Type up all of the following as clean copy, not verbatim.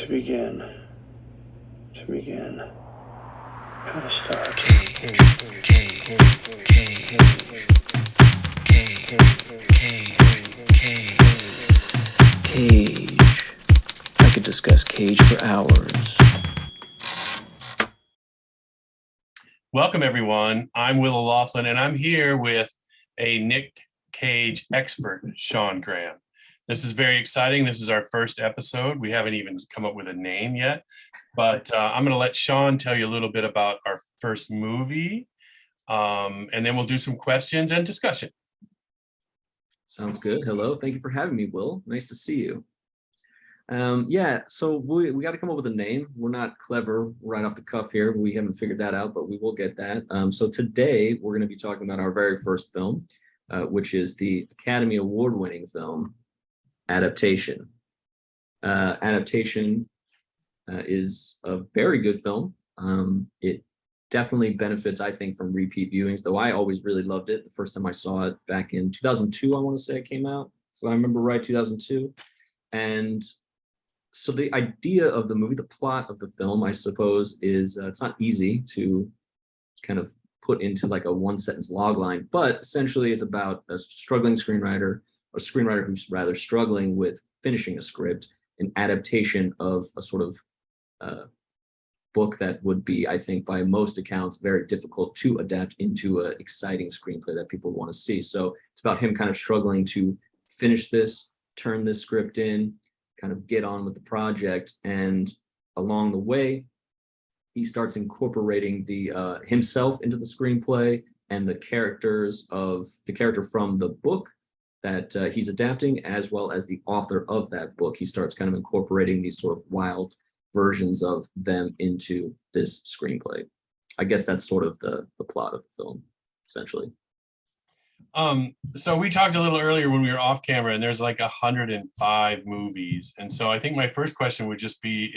begin. How to start. Cage. I could discuss Cage for hours. Welcome, everyone. I'm Will O'Loughlin, and I'm here with a Nick Cage expert, Sean Graham. This is very exciting. This is our first episode. We haven't even come up with a name yet, but I'm going to let Sean tell you a little bit about our first movie, and then we'll do some questions and discussion. Sounds good. Hello. Thank you for having me, Will. Nice to see you. So we got to come up with a name. We're not clever right off the cuff here. We haven't figured that out, but we will get that. So today we're going to be talking about our very first film, which is the Academy Award-winning film, Adaptation. Adaptation is a very good film. It definitely benefits, I think, from repeat viewings, though I always really loved it. The first time I saw it back in 2002, I want to say it came out, if I remember right, 2002. And so the idea of the movie, the plot of the film, I suppose, is it's not easy to kind of put into like a one-sentence log line, but essentially it's about a struggling screenwriter, a screenwriter who's rather struggling with finishing a script, an adaptation of a sort of book that would be, I think, by most accounts, very difficult to adapt into an exciting screenplay that people want to see. So it's about him kind of struggling to finish this, turn this script in, kind of get on with the project. And along the way, he starts incorporating the himself into the screenplay and the character from the book that he's adapting, as well as the author of that book. He starts kind of incorporating these sort of wild versions of them into this screenplay. I guess that's sort of the plot of the film, essentially. So we talked a little earlier when we were off camera, and there's like 105 movies. And so I think my first question would just be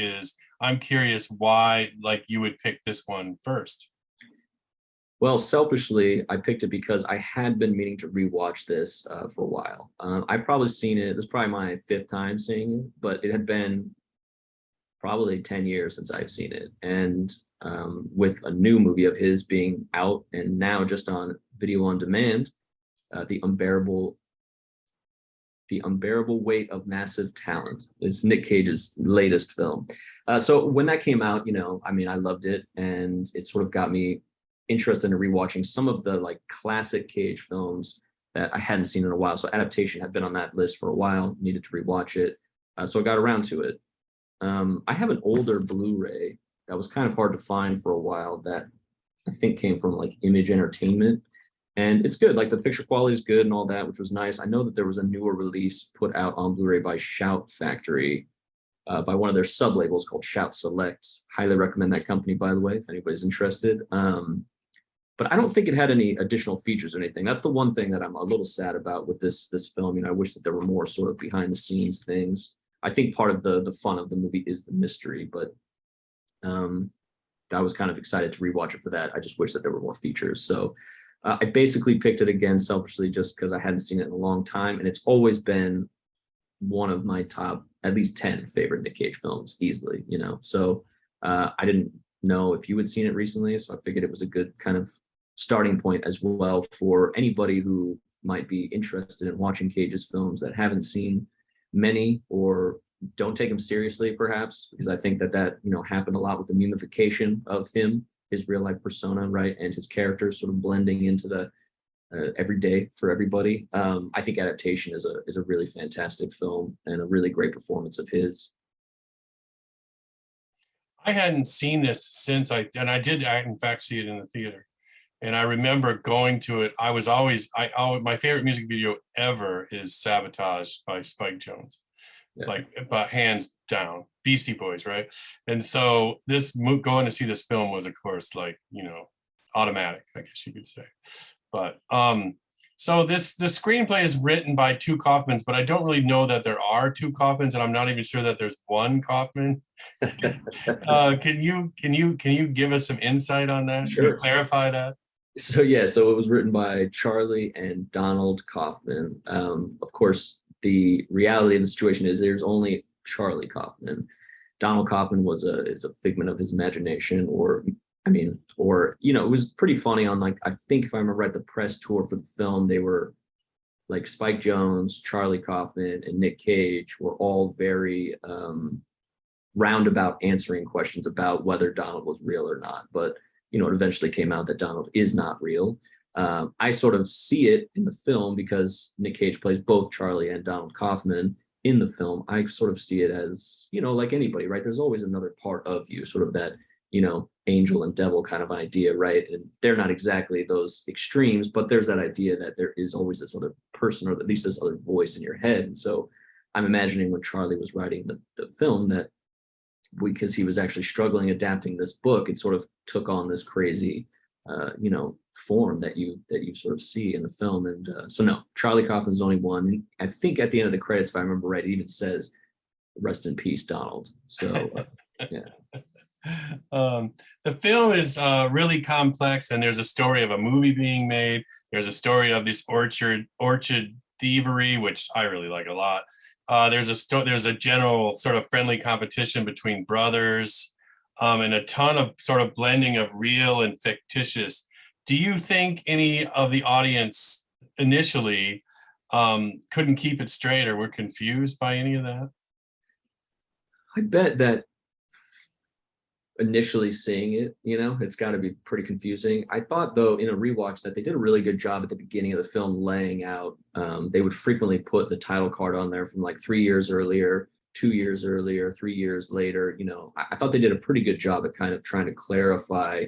I'm curious why like you would pick this one first. Well, selfishly, I picked it because I had been meaning to rewatch this for a while. I've probably seen it. This is probably my fifth time seeing it, but it had been probably 10 years since I've seen it. And with a new movie of his being out and now just on video on demand, The Unbearable Weight of Massive Talent is Nick Cage's latest film. So when that came out, I loved it, and it sort of got me interested in rewatching some of the like classic Cage films that I hadn't seen in a while. So Adaptation had been on that list for a while, needed to rewatch it. So I got around to it. I have an older Blu-ray that was kind of hard to find for a while that I think came from like Image Entertainment. And it's good, like the picture quality is good and all that, which was nice. I know that there was a newer release put out on Blu-ray by Shout Factory, by one of their sub-labels called Shout Select. Highly recommend that company, by the way, if anybody's interested. But I don't think it had any additional features or anything. That's the one thing that I'm a little sad about with this film. I wish that there were more sort of behind the scenes things. I think part of the fun of the movie is the mystery, but I was kind of excited to rewatch it for that. I just wish that there were more features. So I basically picked it again selfishly just because I hadn't seen it in a long time, and it's always been one of my top at least 10 favorite Nick Cage films easily. So I didn't know if you had seen it recently, so I figured it was a good kind of starting point as well for anybody who might be interested in watching Cage's films that haven't seen many or don't take him seriously, perhaps, because I think that happened a lot with the memification of him, his real life persona, right, and his characters sort of blending into the everyday for everybody. I think Adaptation is a really fantastic film and a really great performance of his. I hadn't seen this since I did in fact see it in the theater. And I remember going to it. My favorite music video ever is Sabotage by Spike Jonze. Yeah. But hands down, Beastie Boys, right? And so going to see this film was, of course, automatic, I guess you could say. But so the screenplay is written by two Kaufmans, but I don't really know that there are two Kaufmans, and I'm not even sure that there's one Kaufman. Can you give us some insight on that? Sure. Can you clarify that? So it was written by Charlie and Donald Kaufman. Of course, the reality of the situation is there's only Charlie Kaufman. Donald Kaufman is a figment of his imagination, or it was pretty funny on, like, I think if I remember right, the press tour for the film, they were like Spike Jonze, Charlie Kaufman, and Nick Cage were all very roundabout answering questions about whether Donald was real or not. But it eventually came out that Donald is not real. I sort of see it in the film because Nick Cage plays both Charlie and Donald Kaufman in the film. I sort of see it as, like anybody, right? There's always another part of you, sort of that, angel and devil kind of idea, right? And they're not exactly those extremes, but there's that idea that there is always this other person, or at least this other voice in your head. And so I'm imagining when Charlie was writing the film that because he was actually struggling adapting this book, it sort of took on this crazy, form that you sort of see in the film. And so no, Charlie Kaufman's only one. And I think at the end of the credits, if I remember right, it even says, "Rest in peace, Donald." So yeah. The film is really complex, and there's a story of a movie being made. There's a story of this orchid thievery, which I really like a lot. There's a general sort of friendly competition between brothers, and a ton of sort of blending of real and fictitious. Do you think any of the audience initially couldn't keep it straight or were confused by any of that? I bet that initially seeing it, it's got to be pretty confusing. I thought, though, in a rewatch that they did a really good job at the beginning of the film laying out. They would frequently put the title card on there from like 3 years earlier, 2 years earlier, 3 years later. I thought they did a pretty good job at kind of trying to clarify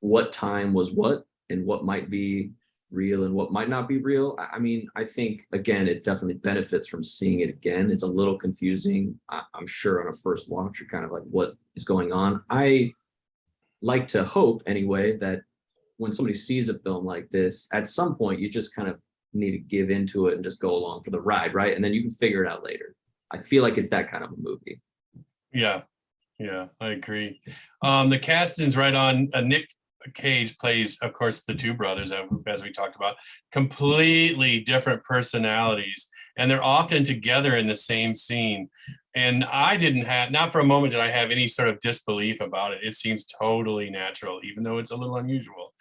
what time was what and what might be real and what might not be real. I mean, I think, again, it definitely benefits from seeing it again. It's a little confusing, I'm sure, on a first watch. You're kind of like, what is going on? I like to hope, anyway, that when somebody sees a film like this, at some point, you just kind of need to give into it and just go along for the ride, right? And then you can figure it out later. I feel like it's that kind of a movie. Yeah, I agree. The casting's right on. Nick Cage plays, of course, the two brothers, as we talked about, completely different personalities, and they're often together in the same scene. And I not for a moment did I have any sort of disbelief about it. It seems totally natural, even though it's a little unusual.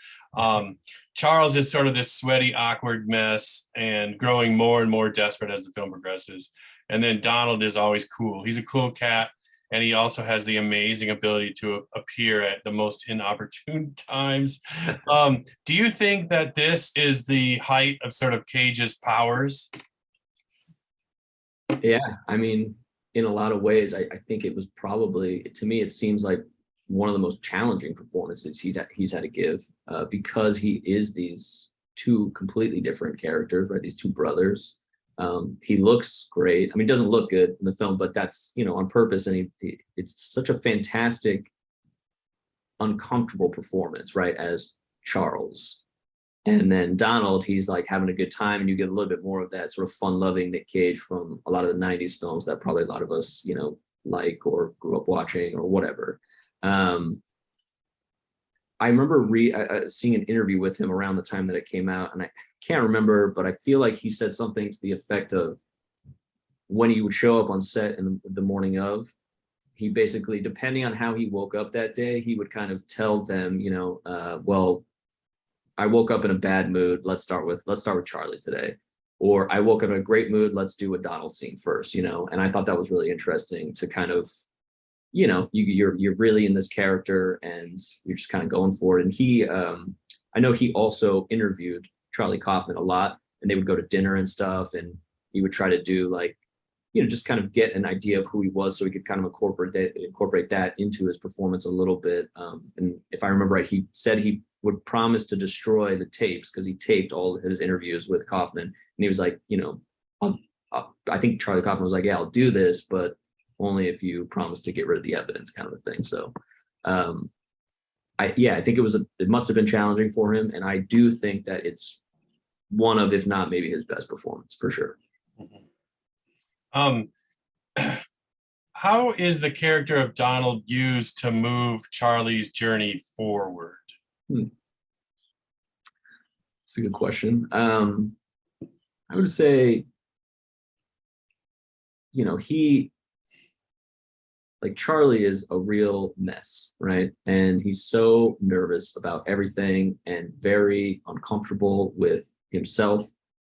Charles is sort of this sweaty, awkward mess and growing more and more desperate as the film progresses. And then Donald is always cool. He's a cool cat. And he also has the amazing ability to appear at the most inopportune times. Do you think that this is the height of sort of Cage's powers? Yeah, I mean, in a lot of ways, I think it was probably, to me, it seems like one of the most challenging performances he's had to give, because he is these two completely different characters, right? These two brothers. He looks great. I mean, he doesn't look good in the film, but that's, on purpose. And it's such a fantastic, uncomfortable performance, right? As Charles. And then Donald, he's like having a good time, and you get a little bit more of that sort of fun-loving Nick Cage from a lot of the 90s films that probably a lot of us, like or grew up watching or whatever. I remember seeing an interview with him around the time that it came out, and I can't remember, but I feel like he said something to the effect of, when he would show up on set in the morning of, he basically, depending on how he woke up that day, he would kind of tell them, well, I woke up in a bad mood. Let's start with Charlie today. Or I woke up in a great mood. Let's do a Donald scene first, And I thought that was really interesting to kind of, you're really in this character and you're just kind of going for it. And he, I know he also interviewed Charlie Kaufman a lot, and they would go to dinner and stuff, and he would try to do like, just kind of get an idea of who he was, so he could kind of incorporate that into his performance a little bit. And if I remember right, he said he would promise to destroy the tapes, because he taped all of his interviews with Kaufman, and he was like, I think Charlie Kaufman was like, yeah, I'll do this, but only if you promise to get rid of the evidence, kind of a thing. So I think it must have been challenging for him, and I do think that it's one of, if not maybe his best performance, for sure. How is the character of Donald used to move Charlie's journey forward? That's a good question. I would say, he like Charlie is a real mess, right? And he's so nervous about everything and very uncomfortable with himself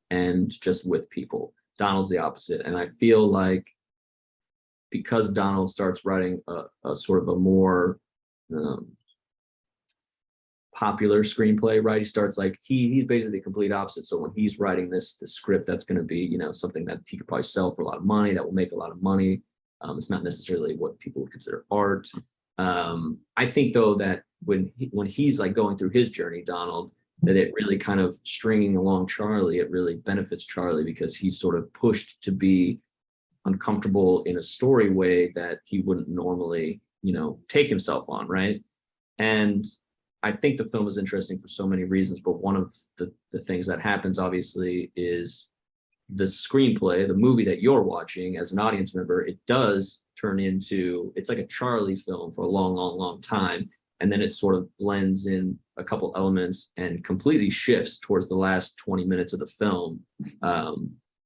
and just with people. Donald's the opposite. And I feel like because Donald starts writing a sort of a more popular screenplay, right? He starts like he's basically the complete opposite. So when he's writing this script that's going to be, you know, something that he could probably sell for a lot of money, that will make a lot of money. It's not necessarily what people would consider art. I think though that when he's like going through his journey, Donald, that it really kind of stringing along Charlie, it really benefits Charlie because he's sort of pushed to be uncomfortable in a story way that he wouldn't normally, you know, take himself on, right? And I think the film is interesting for so many reasons, but one of the things that happens obviously is the screenplay, the movie that you're watching as an audience member, it does turn into, it's like a Charlie film for a long, long, long time. And then it sort of blends in a couple elements and completely shifts towards the last 20 minutes of the film,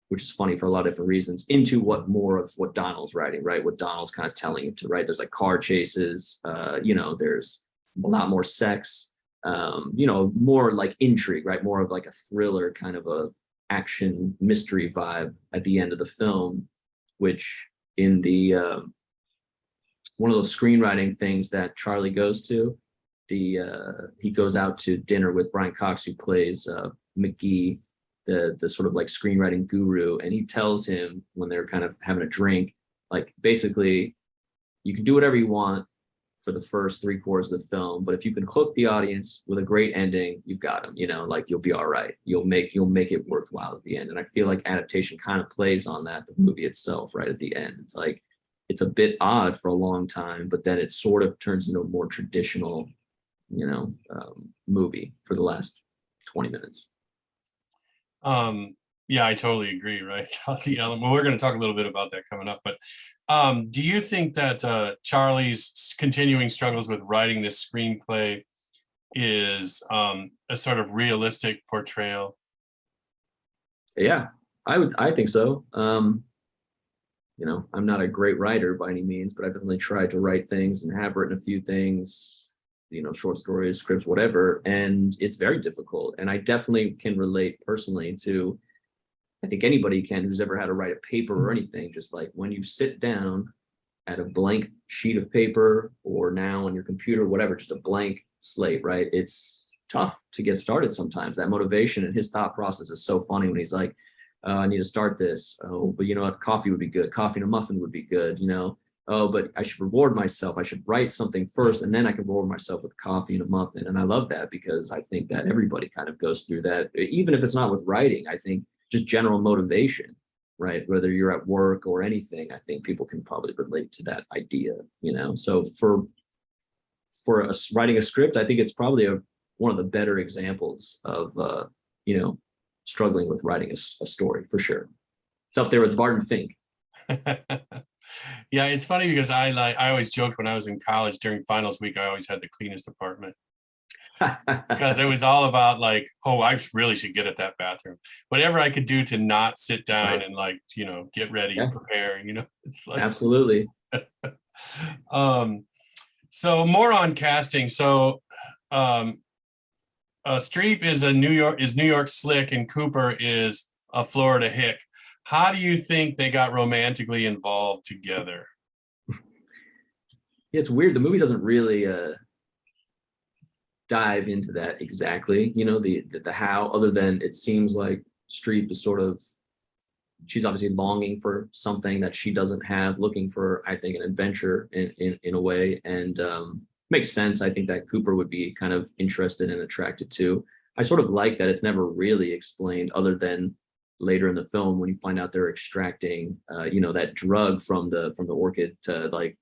which is funny for a lot of different reasons, into what more of what Donald's writing, right? What Donald's kind of telling him to write. There's like car chases, you know, there's a lot more sex, you know, more like intrigue, right? More of like a thriller kind of a action mystery vibe at the end of the film, which in the one of those screenwriting things that Charlie goes to, he goes out to dinner with Brian Cox, who plays McGee, the sort of like screenwriting guru, and he tells him when they're kind of having a drink, like basically, you can do whatever you want for the first 3/4 of the film, but if you can hook the audience with a great ending, you've got them, you know, like you'll be all right. You'll make it worthwhile at the end. And I feel like Adaptation kind of plays on that, the movie itself, right at the end. It's like, it's a bit odd for a long time, but then it sort of turns into a more traditional, you know, movie for the last 20 minutes. Yeah, I totally agree, right? The element, we're going to talk a little bit about that coming up, but do you think that Charlie's continuing struggles with writing this screenplay is a sort of realistic portrayal? Yeah, I think so. You know, I'm not a great writer by any means, but I've definitely tried to write things and have written a few things, you know, short stories, scripts, whatever, and it's very difficult. And I definitely can relate personally to, I think anybody can who's ever had to write a paper or anything, just like when you sit down at a blank sheet of paper or now on your computer, whatever, just a blank slate, right? It's tough to get started sometimes. That motivation and his thought process is so funny when he's like, I need to start this. Oh, but you know what? Coffee would be good. Coffee and a muffin would be good, you know? Oh, but I should reward myself. I should write something first and then I can reward myself with coffee and a muffin. And I love that because I think that everybody kind of goes through that, even if it's not with writing. I think just general motivation, right? Whether you're at work or anything, I think people can probably relate to that idea, you know? So for writing a script, I think it's probably one of the better examples of, you know, struggling with writing a story for sure. It's up there with Barton Fink. Yeah, it's funny because I always joked when I was in college during finals week, I always had the cleanest apartment. Because it was all about like, oh, I really should get at that bathroom. Whatever I could do to not sit down Right. and like, you know, get ready, Yeah. prepare, you know, it's like Absolutely. So more on casting. So Streep is New York slick and Cooper is a Florida hick. How do you think they got romantically involved together? Yeah, it's weird. The movie doesn't really dive into that exactly, you know, the how, other than it seems like Streep is sort of, she's obviously longing for something that she doesn't have, looking for, I think, an adventure in a way, and makes sense. I think that Cooper would be kind of interested and attracted to. I sort of like that it's never really explained, other than later in the film when you find out they're extracting, you know, that drug from the orchid to like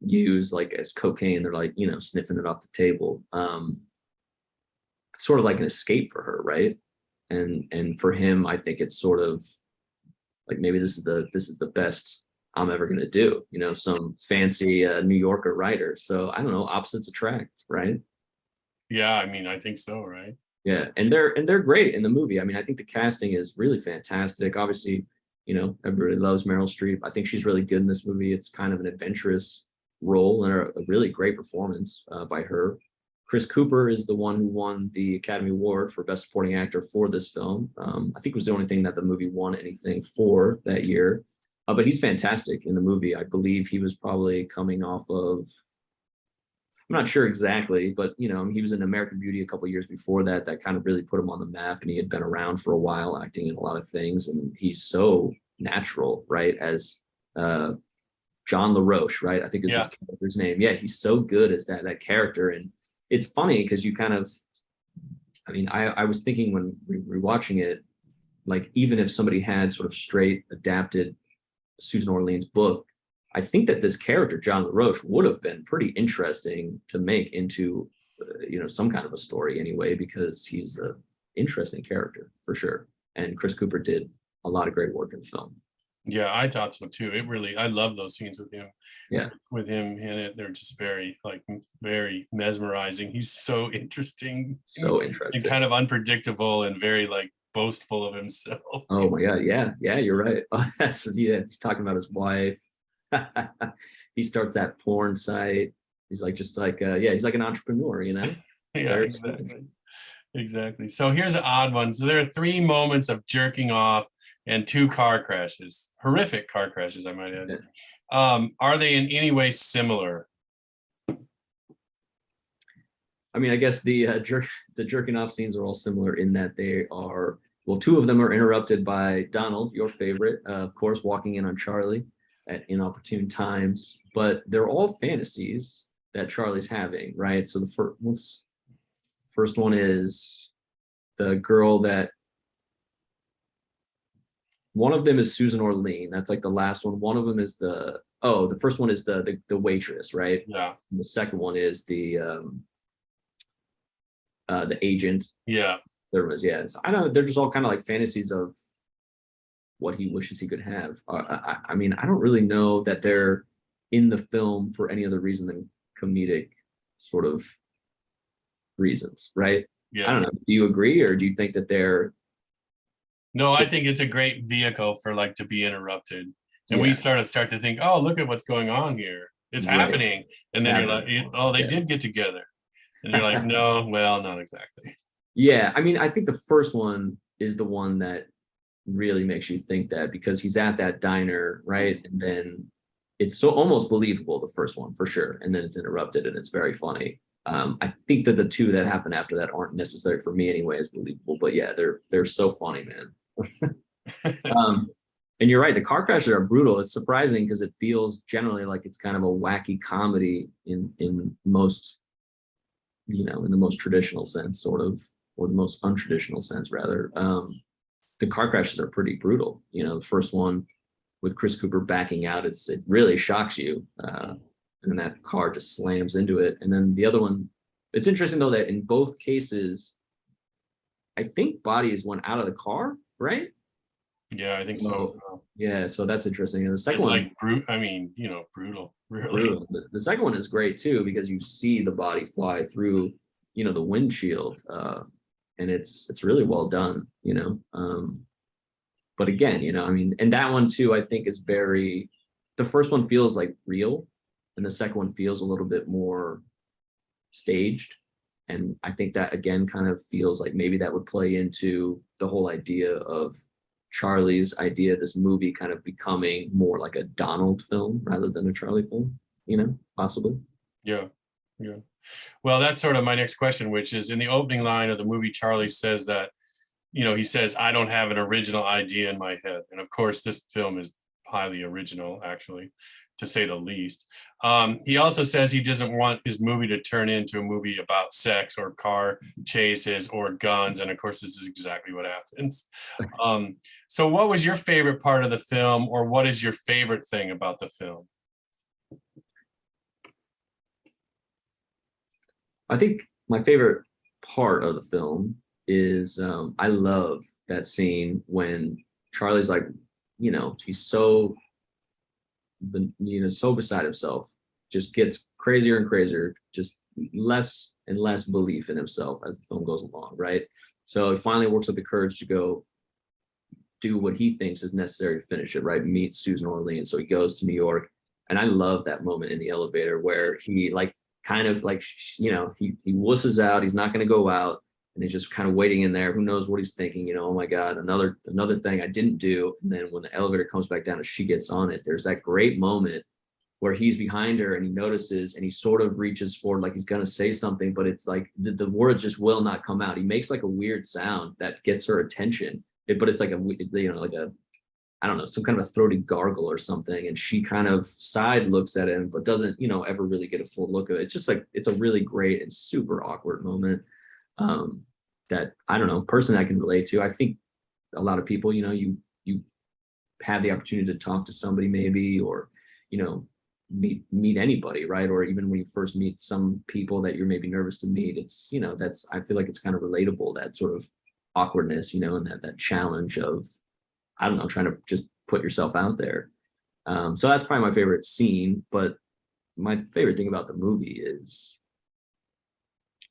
use like as cocaine. They're like, you know, sniffing it off the table. Sort of like an escape for her, right? And for him, I think it's sort of like, maybe this is the best I'm ever gonna do, you know, some fancy New Yorker writer. So I don't know, opposites attract, right? Yeah, I mean, I think so, right? Yeah, and they're great in the movie. I mean, I think the casting is really fantastic. Obviously, you know, everybody loves Meryl Streep. I think she's really good in this movie. It's kind of an adventurous role and a really great performance by her. Chris Cooper is the one who won the Academy Award for Best Supporting Actor for this film. I think it was the only thing that the movie won anything for that year. But he's fantastic in the movie. I believe he was probably coming off of, I'm not sure exactly, but he was in American Beauty a couple of years before that. That kind of really put him on the map, and he had been around for a while, acting in a lot of things. And he's so natural, right? As John LaRoche, right? I think is his character's name. Yeah, he's so good as that character. And it's funny because you kind of, I was thinking when we were watching it, like even if somebody had sort of straight adapted Susan Orlean's book, I think that this character, John LaRoche, would have been pretty interesting to make into, some kind of a story anyway, because he's an interesting character for sure. And Chris Cooper did a lot of great work in the film. Yeah, I thought so too. I love those scenes with him. Yeah. With him in it. They're just very mesmerizing. He's so interesting. So interesting. And kind of unpredictable and very boastful of himself. Oh my God. Yeah, you're right. Oh, he's talking about his wife. He starts that porn site. He's he's like an entrepreneur, Yeah, Very exactly. So here's an odd one. So there are 3 moments of jerking off and 2 car crashes, horrific car crashes, I might add. Yeah. Are they in any way similar? I guess the jerking off scenes are all similar in that they are, well, 2 of them are interrupted by Donald, your favorite, of course, walking in on Charlie at inopportune times, but they're all fantasies that Charlie's having, right? So the first one is the girl that, one of them is Susan Orlean. That's the last one. One of them is the first one is the waitress, right? Yeah. And the second one is the agent. Yeah. There was, so I don't know. They're just all kind of fantasies of what he wishes he could have. I don't really know that they're in the film for any other reason than comedic sort of reasons, right? Yeah. I don't know. Do you agree, or do you think that they're? No, I think it's a great vehicle for to be interrupted. And we start to think, oh, look at what's going on here. It's happening. And then you're oh, they did get together. And you're like, no, well, not exactly. Yeah. I think the first one is the one that really makes you think that, because he's at that diner, right? And then it's so almost believable, the first one for sure. And then it's interrupted and it's very funny. I think that the 2 that happen after that aren't necessary for me anyway as believable, but yeah, they're so funny, man. And you're right, the car crashes are brutal. It's surprising because it feels generally like it's kind of a wacky comedy in most, in the most traditional sense, sort of, or the most untraditional sense rather. The car crashes are pretty brutal. The first one with Chris Cooper backing out, it really shocks you. And then that car just slams into it. And then the other one, it's interesting though that in both cases, I think bodies went out of the car, right? Yeah, I think so. Yeah, so that's interesting. And the second one, brutal. Really. Brutal. The second one is great too, because you see the body fly through, the windshield, and it's really well done, But again, and that one too, I think is the first one feels real, and the second one feels a little bit more staged. And I think that again kind of feels like maybe that would play into the whole idea of Charlie's idea, this movie kind of becoming more like a Donald film rather than a Charlie film, possibly. Yeah. Well, that's sort of my next question, which is in the opening line of the movie, Charlie says that, he says, I don't have an original idea in my head. And of course, this film is highly original, actually, to say the least. He also says he doesn't want his movie to turn into a movie about sex or car chases or guns. And of course, this is exactly what happens. So what was your favorite part of the film, or what is your favorite thing about the film? I think my favorite part of the film is I love that scene when Charlie's he's so so beside himself, just gets crazier and crazier, just less and less belief in himself as the film goes along, right? So he finally works up the courage to go do what he thinks is necessary to finish it, right? Meet Susan Orlean. So he goes to New York, And I love that moment in the elevator where he like kind of like, you know, he wusses out, he's not going to go out, and he's just kind of waiting in there. Who knows what he's thinking, you know, oh my God, another thing I didn't do. And then when the elevator comes back down and she gets on it, there's that great moment where he's behind her and he notices and he sort of reaches forward like he's going to say something, but it's like the words just will not come out. He makes like a weird sound that gets her attention, but it's like a, you know, like a, I don't know, some kind of a throaty gargle or something. And she kind of side looks at him, but doesn't, you know, ever really get a full look of it. It's just like, it's a really great and super awkward moment that, I don't know, person I can relate to. I think a lot of people, you know, you have the opportunity to talk to somebody maybe, or, you know, meet anybody, right? Or even when you first meet some people that you're maybe nervous to meet, it's, you know, that's, I feel like it's kind of relatable, that sort of awkwardness, you know, and that challenge of, I don't know, trying to just put yourself out there. So that's probably my favorite scene, but my favorite thing about the movie is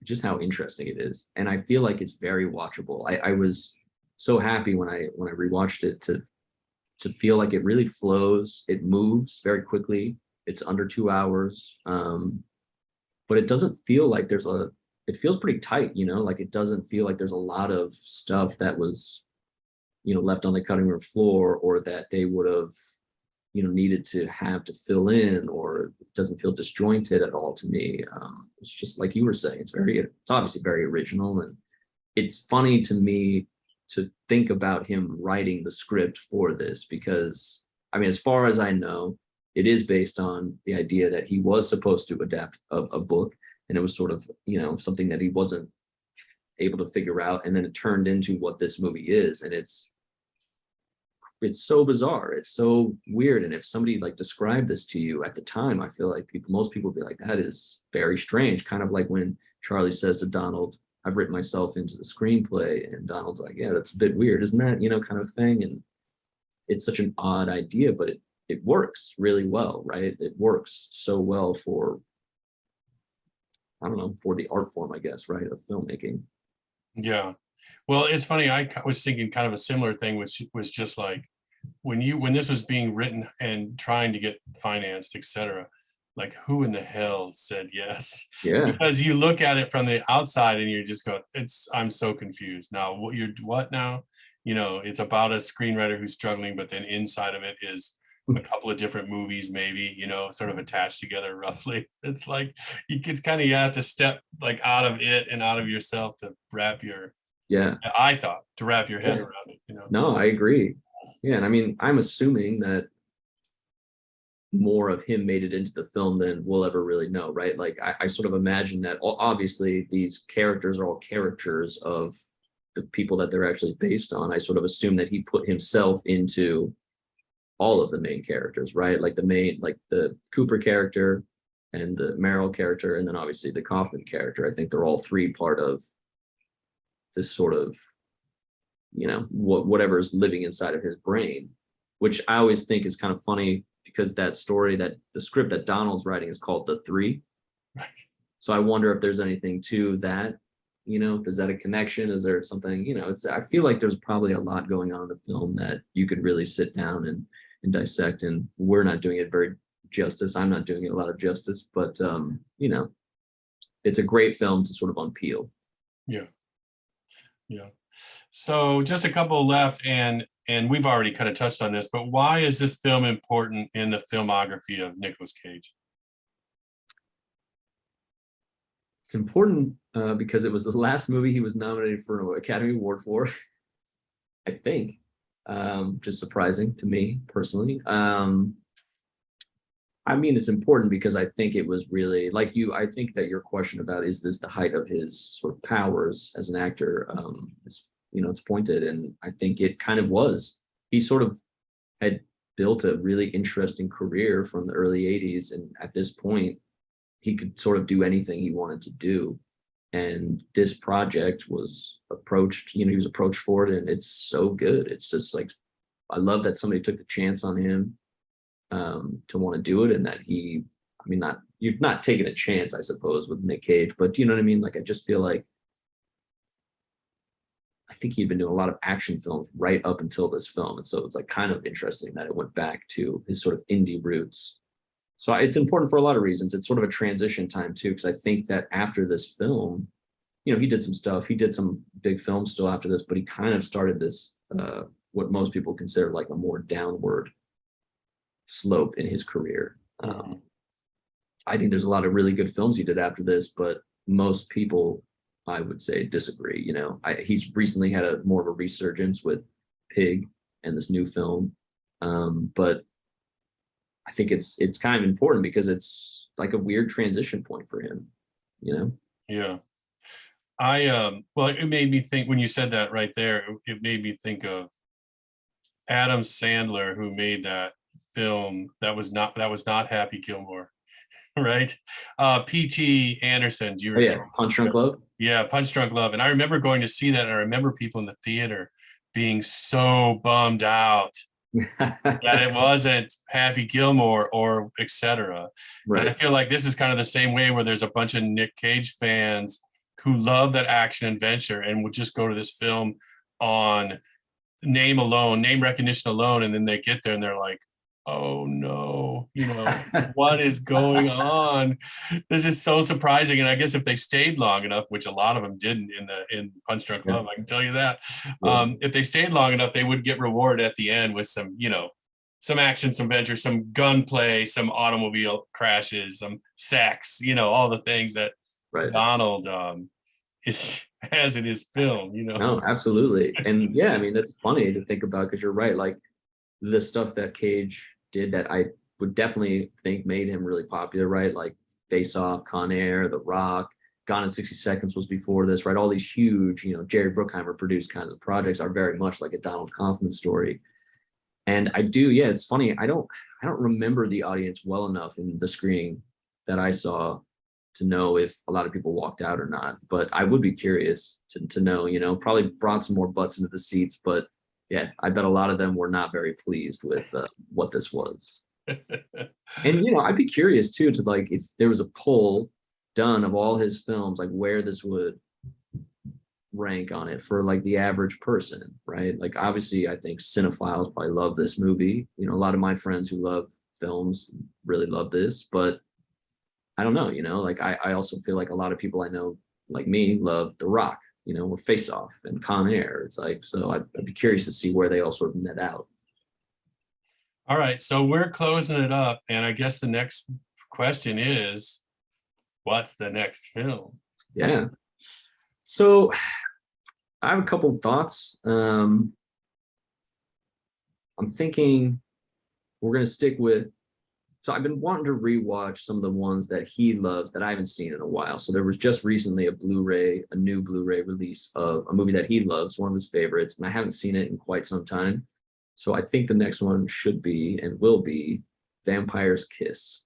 just how interesting it is. And I feel like it's very watchable. I was so happy when I rewatched it to feel like it really flows, it moves very quickly. It's under 2 hours, but it doesn't feel like it feels pretty tight, you know, like it doesn't feel like there's a lot of stuff that was, you know, left on the cutting room floor, or that they would have, you know, needed to have to fill in, or it doesn't feel disjointed at all to me. It's just like you were saying, it's obviously very original, and it's funny to me to think about him writing the script for this, because I mean, as far as I know, it is based on the idea that he was supposed to adapt a book, and it was sort of, you know, something that he wasn't able to figure out, and then it turned into what this movie is. And it's so bizarre, it's so weird. And if somebody like described this to you at the time, I feel like most people would be like, that is very strange. Kind of like when Charlie says to Donald, I've written myself into the screenplay, and Donald's like, yeah, that's a bit weird, isn't that, you know, kind of thing. And it's such an odd idea, but it works really well, right? It works so well for, I don't know, for the art form, I guess, right, of filmmaking. Yeah. Well, it's funny. I was thinking kind of a similar thing, which was just like when this was being written and trying to get financed, etc. Like, who in the hell said yes? Yeah. Because you look at it from the outside and you just go, I'm so confused now. What now? You know, it's about a screenwriter who's struggling, but then inside of it is a couple of different movies, maybe, you know, sort of attached together roughly. It's like it's kind of, you have to step like out of it and out of yourself to wrap your, I thought, to wrap your head around it, you know. No, I agree. Yeah, and I mean, I'm assuming that more of him made it into the film than we'll ever really know, right? Like I sort of imagine that obviously these characters are all caricatures of the people that they're actually based on. I sort of assume that he put himself into all of the main characters, right? Like the Cooper character and the Meryl character, and then obviously the Kaufman character. I think they're all three part of this sort of, you know, whatever is living inside of his brain, which I always think is kind of funny, because that story, that the script that Donald's writing is called The Three. Right. So I wonder if there's anything to that, you know, is that a connection? Is there something, you know, I feel like there's probably a lot going on in the film that you could really sit down and dissect, and we're not doing it very justice. I'm not doing it a lot of justice, but you know, it's a great film to sort of unpeel. Yeah. So just a couple left, and we've already kind of touched on this, but why is this film important in the filmography of Nicolas Cage? It's important because it was the last movie he was nominated for an Academy Award for, I think, which is surprising to me personally. I mean, it's important because I think it was really, like I think that your question about, is this the height of his sort of powers as an actor, you know, it's pointed, and I think it kind of was. He sort of had built a really interesting career from the early 80s, and at this point, he could sort of do anything he wanted to do. And this project was approached, you know, he was approached for it, and it's so good. It's just like, I love that somebody took the chance on him to want to do it, and that you're not taking a chance, I suppose, with Nick Cage, but you know what I mean? Like, I just feel like, I think he'd been doing a lot of action films right up until this film. And so it's like kind of interesting that it went back to his sort of indie roots. So it's important for a lot of reasons. It's sort of a transition time too, because I think that after this film, he did some stuff. He did some big films still after this, but he kind of started this, what most people consider like a more downward slope in his career. I think there's a lot of really good films he did after this, but most people, I would say, disagree. He's recently had more of a resurgence with Pig and this new film, but I think it's kind of important because it's like a weird transition point for him. Yeah. Well, it made me think when you said that right there, it made me think of Adam Sandler, who made that film that was not Happy Gilmore, right? P.T. Anderson, do you remember? Punch Drunk Love. Yeah, Punch Drunk Love. And I remember going to see that, and I remember people in the theater being so bummed out that it wasn't Happy Gilmore or etc. Right. And I feel like this is kind of the same way, where there's a bunch of Nick Cage fans who love that action adventure and would just go to this film on name recognition alone, and then they get there and they're like, oh no, what is going on? This is so surprising. And I guess if they stayed long enough, which a lot of them didn't in Punch Drunk Love, I can tell you that. If they stayed long enough, they would get rewarded at the end with some, some action, some adventure, some gunplay, some automobile crashes, some sex, all the things that Donald has in his film, No, absolutely. And yeah, I mean, that's funny to think about, because you're right. Like, the stuff that Cage did that I would definitely think made him really popular, right? Like Face Off, Con Air, The Rock, Gone in 60 Seconds was before this, right? All these huge, Jerry Bruckheimer produced kinds of projects are very much like a Donald Kaufman story. And it's funny. I don't remember the audience well enough in the screening that I saw to know if a lot of people walked out or not, but I would be curious to know, probably brought some more butts into the seats, but yeah, I bet a lot of them were not very pleased with what this was. And, I'd be curious too, to like, if there was a poll done of all his films, like where this would rank on it for like the average person, right? Like, obviously I think cinephiles probably love this movie. A lot of my friends who love films really love this, but I don't know, like I also feel like a lot of people I know, like me, love The Rock, or Face Off and Con Air. It's like, so I'd be curious to see where they all sort of net out. All right, so we're closing it up, and I guess the next question is, what's the next film? Yeah, so I have a couple of thoughts. I'm thinking we're gonna stick with. So I've been wanting to rewatch some of the ones that he loves that I haven't seen in a while. So there was just recently a new Blu-ray release of a movie that he loves, one of his favorites, and I haven't seen it in quite some time. So I think the next one should be and will be Vampire's Kiss.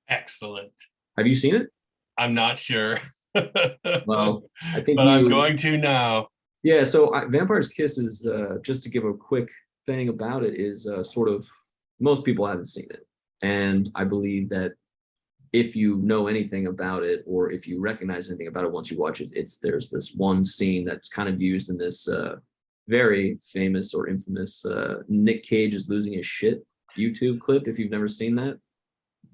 Excellent. Have you seen it? I'm not sure. Well, I think, but I'm going to now. Yeah. So Vampire's Kiss is just to give a quick thing about it is sort of most people haven't seen it. And I believe that if you know anything about it, or if you recognize anything about it once you watch it, there's this one scene that's kind of used in this very famous or infamous Nick Cage is losing his shit YouTube clip. If you've never seen that,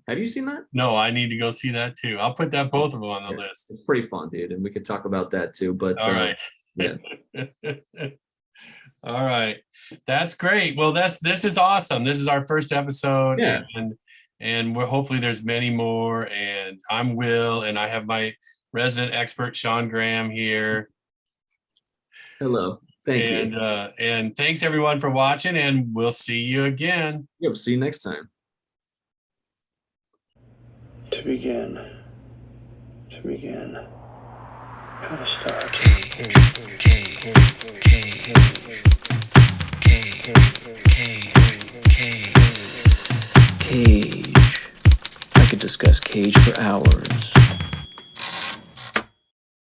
have you seen that? No, I need to go see that too. I'll put both of them on the list. It's pretty fun, dude, and we could talk about that too. But all right, yeah. All right, that's great. Well, this is awesome. This is our first episode, and we're hopefully there's many more. And I'm Will, and I have my resident expert Sean Graham here. Hello, thank you, and thanks everyone for watching, and we'll see you again. Yep, see you next time. To begin, how to start. Cage. I could discuss Cage for hours.